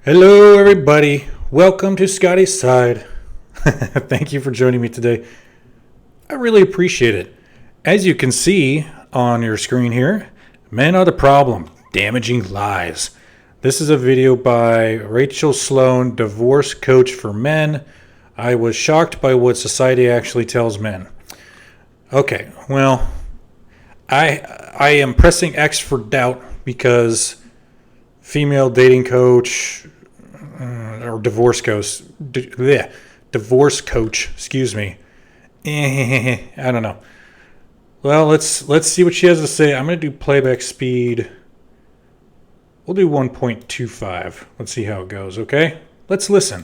Hello, everybody. Welcome to Scotty's Side. Thank you for joining me today. I really appreciate it. As you can see on your screen here, men are the problem. Damaging lies. This is a video by Rachel Sloan, divorce coach for men. I was shocked by what society actually tells men. Okay, well, I am pressing X for doubt because female dating coach or divorce coach, excuse me. I don't know. Well, let's see what she has to say. I'm going to do playback speed. We'll do 1.25. Let's see how it goes, okay? Let's listen.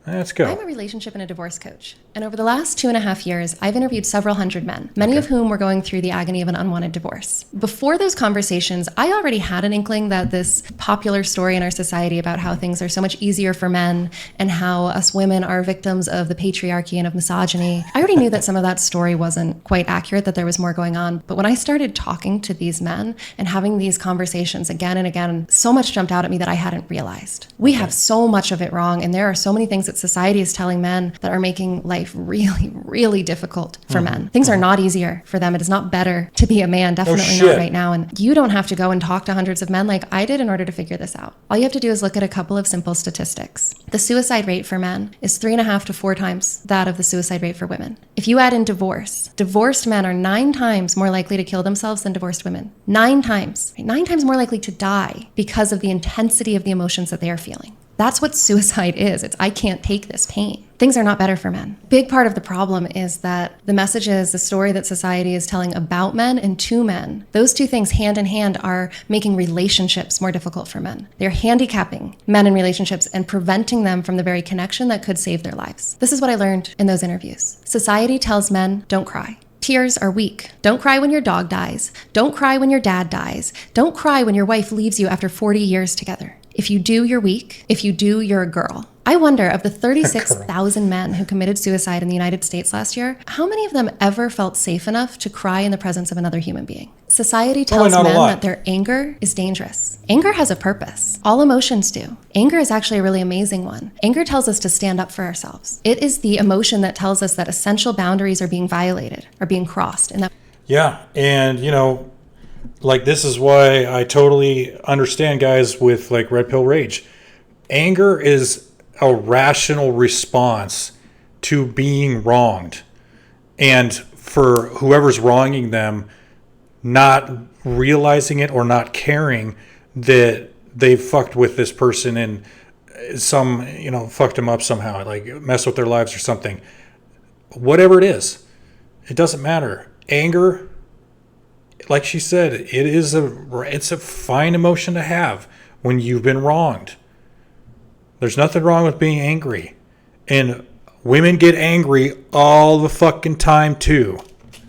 Let's go. I'm a relationship and a divorce coach. And over the last 2.5 years, I've interviewed several hundred men, many of whom were going through the agony of an unwanted divorce. Before those conversations, I already had an inkling that this popular story in our society about how things are so much easier for men and how us women are victims of the patriarchy and of misogyny. I already knew that some of that story wasn't quite accurate, that there was more going on. But when I started talking to these men and having these conversations again and again, so much jumped out at me that I hadn't realized. We have so much of it wrong, and there are so many things that society is telling men that are making life really, really difficult for men. Things are not easier for them. It is not better to be a man, definitely not right now. And you don't have to go and talk to hundreds of men like I did in order to figure this out. All you have to do is look at a couple of simple statistics. The suicide rate for men is 3.5 to 4 times that of the suicide rate for women. If you add in divorce, divorced men are 9 times more likely to kill themselves than divorced women. 9 times. 9 times more likely to die because of the intensity of the emotions that they are feeling. That's what suicide is. It's, I can't take this pain. Things are not better for men. Big part of the problem is that the messages, the story that society is telling about men and to men, those two things hand in hand are making relationships more difficult for men. They're handicapping men in relationships and preventing them from the very connection that could save their lives. This is what I learned in those interviews. Society tells men, don't cry. Tears are weak. Don't cry when your dog dies. Don't cry when your dad dies. Don't cry when your wife leaves you after 40 years together. If you do, you're weak. If you do, you're a girl. I wonder, of the 36,000 men who committed suicide in the United States last year, how many of them ever felt safe enough to cry in the presence of another human being? Society tells men that their anger is dangerous. Anger has a purpose. All emotions do. Anger is actually a really amazing one. Anger tells us to stand up for ourselves. It is the emotion that tells us that essential boundaries are being violated, are being crossed. And that like, this is why I totally understand guys with like red pill rage. Anger is a rational response to being wronged. And for whoever's wronging them, not realizing it or not caring that they've fucked with this person and fucked them up somehow, like messed with their lives or something. Whatever it is, it doesn't matter. Anger, like she said, it's a fine emotion to have when you've been wronged. There's nothing wrong with being angry. And women get angry all the fucking time too.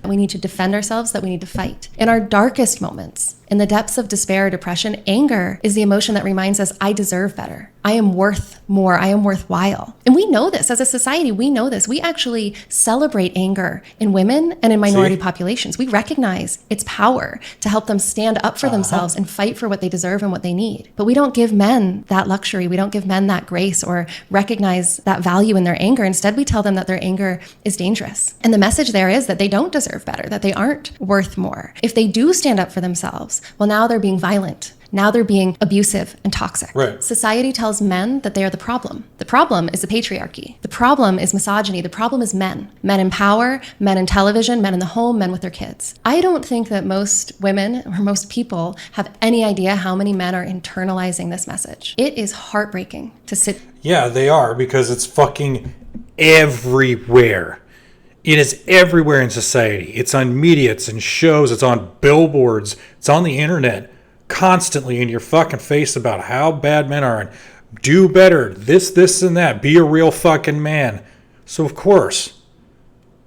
We need to defend ourselves, that we need to fight. In our darkest moments, in the depths of despair or depression, anger is the emotion that reminds us, I deserve better. I am worth more. I am worthwhile. And we know this as a society. We know this. We actually celebrate anger in women and in minority populations. We recognize its power to help them stand up for themselves and fight for what they deserve and what they need. But we don't give men that luxury. We don't give men that grace or recognize that value in their anger. Instead, we tell them that their anger is dangerous. And the message there is that they don't deserve better, that they aren't worth more. If they do stand up for themselves, well, now they're being violent. Now they're being abusive and toxic. Right. Society tells men that they are the problem. The problem is the patriarchy. The problem is misogyny. The problem is men. Men in power, men in television, men in the home, men with their kids. I don't think that most women or most people have any idea how many men are internalizing this message. It is heartbreaking to sit. Yeah, they are, because it's fucking everywhere. It is everywhere in society. It's on media, it's in shows, it's on billboards, it's on the internet. Constantly in your fucking face about how bad men are and do better, this and that, be a real fucking man. So of course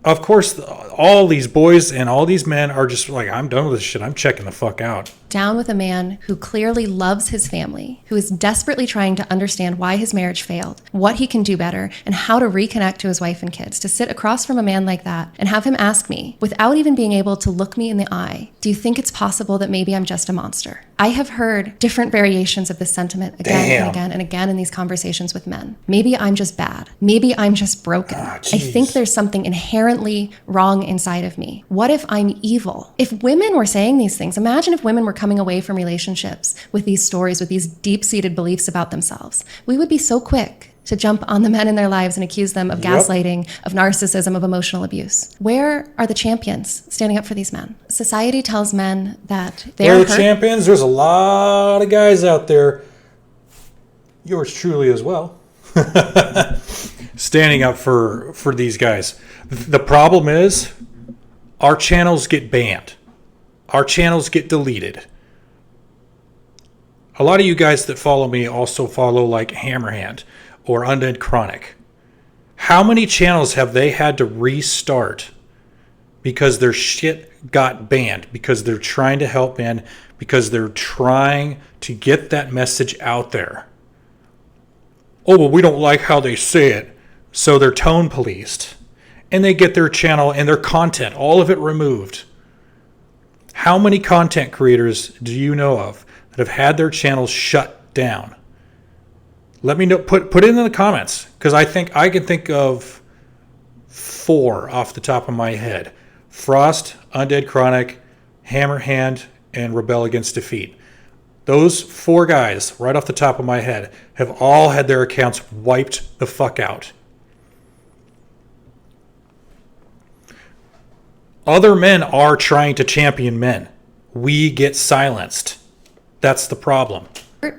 all these boys and all these men are just like, I'm done with this shit, I'm checking the fuck out. down with a man who clearly loves his family, who is desperately trying to understand why his marriage failed, what he can do better, and how to reconnect to his wife and kids, to sit across from a man like that and have him ask me, without even being able to look me in the eye, do you think it's possible that maybe I'm just a monster? I have heard different variations of this sentiment again and again and again in these conversations with men. Maybe I'm just bad. Maybe I'm just broken. I think there's something inherently wrong inside of me. What if I'm evil? If women were saying these things, imagine if women were coming away from relationships with these stories, with these deep-seated beliefs about themselves. We would be so quick to jump on the men in their lives and accuse them of gaslighting, of narcissism, of emotional abuse. Where are the champions standing up for these men? Society tells men that they're the champions. There's a lot of guys out there, yours truly as well, standing up for these guys. The problem is our channels get banned. Our channels get deleted. A lot of you guys that follow me also follow like Hammerhand or Undead Chronic. How many channels have they had to restart because their shit got banned, because they're trying to help men, because they're trying to get that message out there? Oh, well, we don't like how they say it, so they're tone policed. And they get their channel and their content, all of it removed. How many content creators do you know of that have had their channels shut down? Let me know. Put it in the comments, because I think I can think of 4 off the top of my head: Frost, Undead Chronic, Hammerhand, and Rebel Against Defeat. Those 4 guys, right off the top of my head, have all had their accounts wiped the fuck out. Other men are trying to champion men. We get silenced. That's the problem.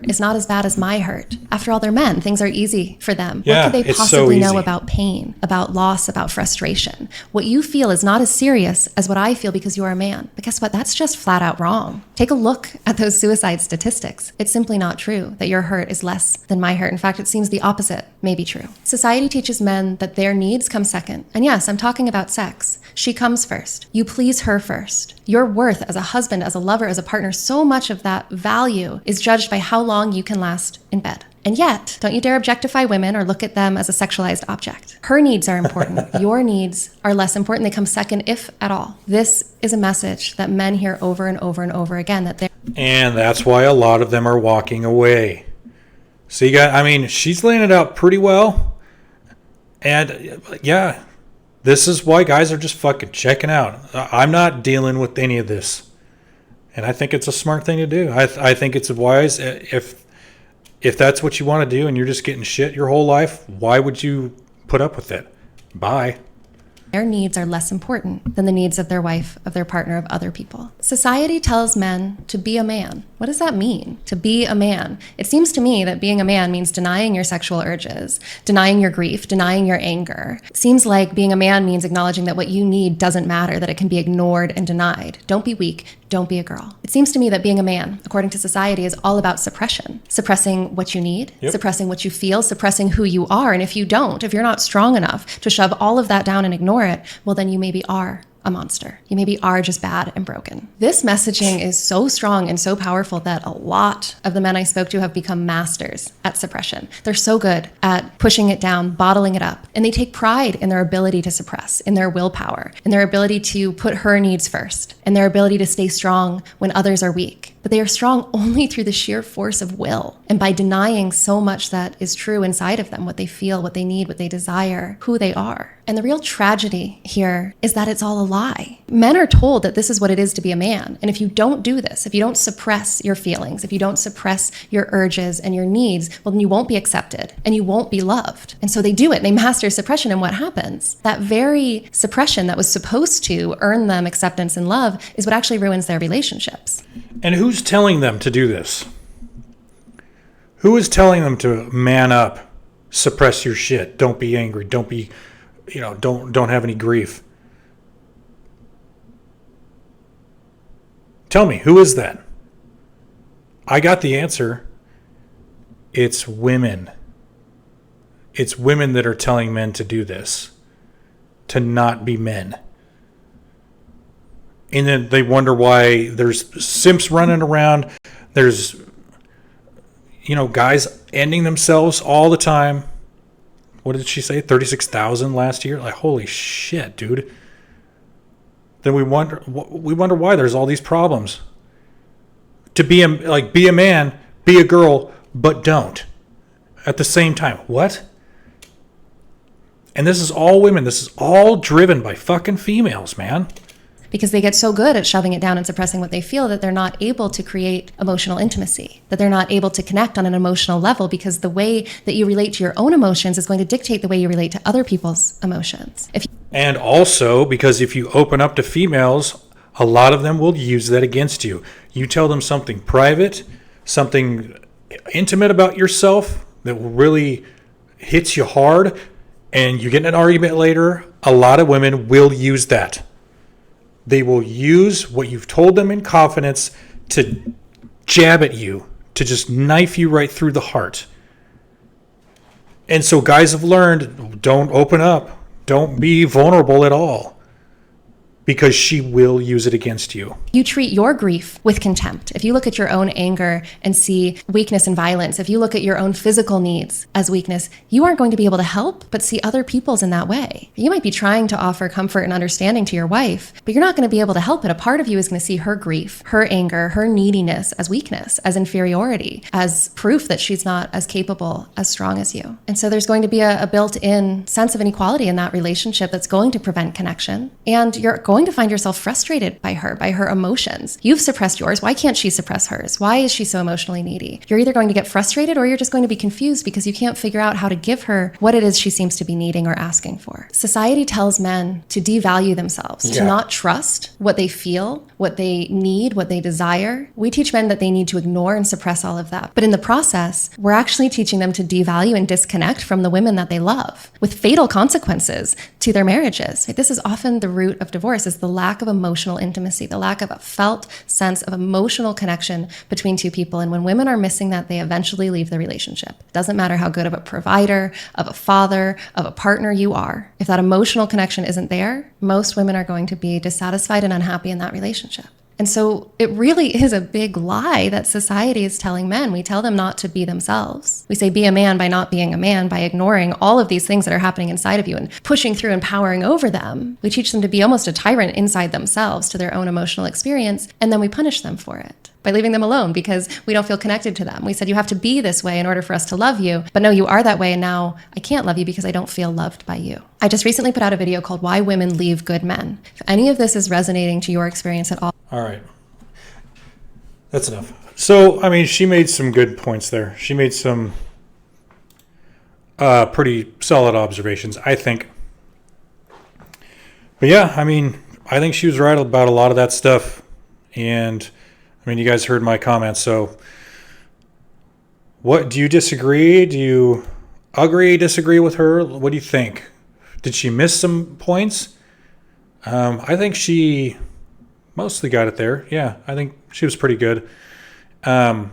Is not as bad as my hurt. After all, they're men. Things are easy for them. Yeah, what could they possibly know about pain, about loss, about frustration? What you feel is not as serious as what I feel because you're a man. But guess what? That's just flat out wrong. Take a look at those suicide statistics. It's simply not true that your hurt is less than my hurt. In fact, it seems the opposite may be true. Society teaches men that their needs come second. And yes, I'm talking about sex. She comes first. You please her first. Your worth as a husband, as a lover, as a partner, so much of that value is judged by how long you can last in bed. And yet, don't you dare objectify women or look at them as a sexualized object. Her needs are important. Your needs are less important. They come second, if at all. This is a message that men hear over and over and over again, that they're... And that's why a lot of them are walking away. So you got, I mean, she's laying it out pretty well. And yeah, this is why guys are just fucking checking out. I'm not dealing with any of this. And I think it's a smart thing to do. I think it's wise. If that's what you want to do and you're just getting shit your whole life, why would you put up with it? Bye. Their needs are less important than the needs of their wife, of their partner, of other people. Society tells men to be a man. What does that mean, to be a man? It seems to me that being a man means denying your sexual urges, denying your grief, denying your anger. It seems like being a man means acknowledging that what you need doesn't matter, that it can be ignored and denied. Don't be weak. Don't be a girl. It seems to me that being a man, according to society, is all about suppression. Suppressing what you need, suppressing what you feel, suppressing who you are. And if you don't, if you're not strong enough to shove all of that down and ignore it, well, then you maybe are a monster. You maybe are just bad and broken. This messaging is so strong and so powerful that a lot of the men I spoke to have become masters at suppression. They're so good at pushing it down, bottling it up, and they take pride in their ability to suppress, in their willpower, in their ability to put her needs first, and their ability to stay strong when others are weak. But they are strong only through the sheer force of will, and by denying so much that is true inside of them, what they feel, what they need, what they desire, who they are. And the real tragedy here is that it's all a lie. Men are told that this is what it is to be a man. And if you don't do this, if you don't suppress your feelings, if you don't suppress your urges and your needs, well, then you won't be accepted and you won't be loved. And so they do it. They master suppression. And what happens? That very suppression that was supposed to earn them acceptance and love is what actually ruins their relationships. And who's telling them to do this? Who is telling them to man up, suppress your shit, don't be angry, don't be, don't have any grief? Tell me, who is that? I got the answer. It's women. It's women that are telling men to do this, to not be men. And then they wonder why there's simps running around. There's, guys ending themselves all the time. What did she say? 36,000 last year? Like, holy shit, dude. Then we wonder why there's all these problems. To be a man, be a girl, but don't. At the same time. What? And this is all women. This is all driven by fucking females, man. Because they get so good at shoving it down and suppressing what they feel that they're not able to create emotional intimacy, that they're not able to connect on an emotional level, because the way that you relate to your own emotions is going to dictate the way you relate to other people's emotions. And also because if you open up to females, a lot of them will use that against you. You tell them something private, something intimate about yourself that really hits you hard, and you get in an argument later, a lot of women will use that. They will use what you've told them in confidence to jab at you, to just knife you right through the heart. And so guys have learned, don't open up. Don't be vulnerable at all. Because she will use it against you. You treat your grief with contempt. If you look at your own anger and see weakness and violence, if you look at your own physical needs as weakness, you aren't going to be able to help but see other people's in that way. You might be trying to offer comfort and understanding to your wife, but you're not going to be able to help it. A part of you is going to see her grief, her anger, her neediness as weakness, as inferiority, as proof that she's not as capable, as strong as you. And so there's going to be a built-in sense of inequality in that relationship that's going to prevent connection. And you're going to find yourself frustrated by her emotions. You've suppressed yours. Why can't she suppress hers? Why is she so emotionally needy? You're either going to get frustrated or you're just going to be confused because you can't figure out how to give her what it is she seems to be needing or asking for. Society tells men to devalue themselves, to not trust what they feel, what they need, what they desire. We teach men that they need to ignore and suppress all of that. But in the process, we're actually teaching them to devalue and disconnect from the women that they love, with fatal consequences to their marriages. This is often the root of divorce, is the lack of emotional intimacy, the lack of a felt sense of emotional connection between two people. And when women are missing that, they eventually leave the relationship. It doesn't matter how good of a provider, of a father, of a partner you are. If that emotional connection isn't there, most women are going to be dissatisfied and unhappy in that relationship. And so it really is a big lie that society is telling men. We tell them not to be themselves. We say be a man by not being a man, by ignoring all of these things that are happening inside of you and pushing through and powering over them. We teach them to be almost a tyrant inside themselves to their own emotional experience, and then we punish them for it by leaving them alone because we don't feel connected to them. We said you have to be this way in order for us to love you, but no, you are that way, and now I can't love you because I don't feel loved by you. I just recently put out a video called Why Women Leave Good Men. If any of this is resonating to your experience at all right. That's enough. So, I mean, she made some good points there. She made some pretty solid observations, I think. But yeah, I mean, I think she was right about a lot of that stuff. And, I mean, you guys heard my comments. So, what do you disagree? Do you agree, disagree with her? What do you think? Did she miss some points? I think she mostly got it there. Yeah, I think she was pretty good. Let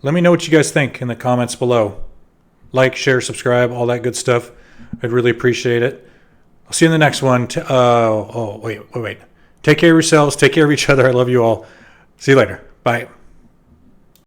me know what you guys think in the comments below. Like, share, subscribe, all that good stuff. I'd really appreciate it. I'll see you in the next one. Wait. Take care of yourselves. Take care of each other. I love you all. See you later. Bye.